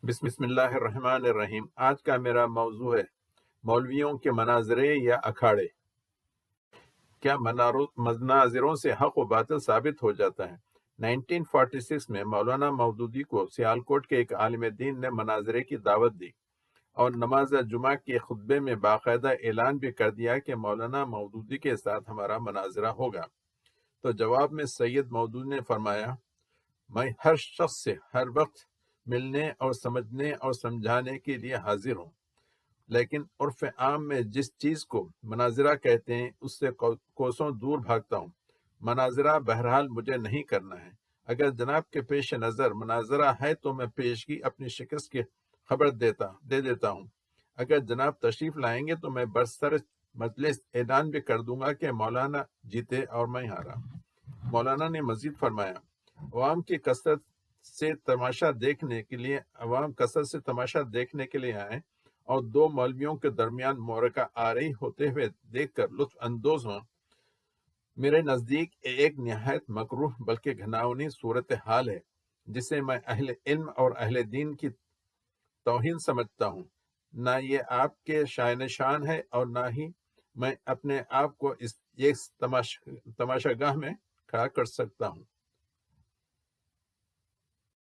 بسم اللہ الرحمن الرحیم۔ آج کا میرا موضوع ہے مولویوں کے مناظرے یا اکھاڑے۔ کیا مناظروں سے حق و باطل ثابت ہو جاتا ہے؟ 1946 میں مولانا مودودی کو سیالکوٹ کے ایک عالم دین نے مناظرے کی دعوت دی اور نماز جمعہ کے خطبے میں باقاعدہ اعلان بھی کر دیا کہ مولانا مودودی کے ساتھ ہمارا مناظرہ ہوگا۔ تو جواب میں سید مودودی نے فرمایا، میں ہر شخص سے ہر وقت ملنے اور سمجھنے اور سمجھانے کے لیے حاضر ہوں، لیکن عرف عام میں جس چیز کو مناظرہ کہتے ہیں اس سے کوسوں دور بھاگتا ہوں۔ مناظرہ بہرحال مجھے نہیں کرنا ہے۔ اگر جناب کے پیش نظر مناظرہ ہے تو میں پیشگی اپنی شکست کی خبر دے دیتا ہوں۔ اگر جناب تشریف لائیں گے تو میں برسر مجلس اعلان بھی کر دوں گا کہ مولانا جیتے اور میں ہارا۔ مولانا نے مزید فرمایا، عوام کثرت سے تماشا دیکھنے کے لیے آئیں اور دو مولویوں کے درمیان معرکہ آرائی ہوتے ہوئے دیکھ کر لطف اندوز ہوں۔ میرے نزدیک ایک نہایت مکروہ بلکہ گھناؤنی صورتحال ہے، جسے میں اہل علم اور اہل دین کی توہین سمجھتا ہوں۔ نہ یہ آپ کے شائن شان ہے اور نہ ہی میں اپنے آپ کو ایک تماشا گاہ میں کھڑا کر سکتا ہوں۔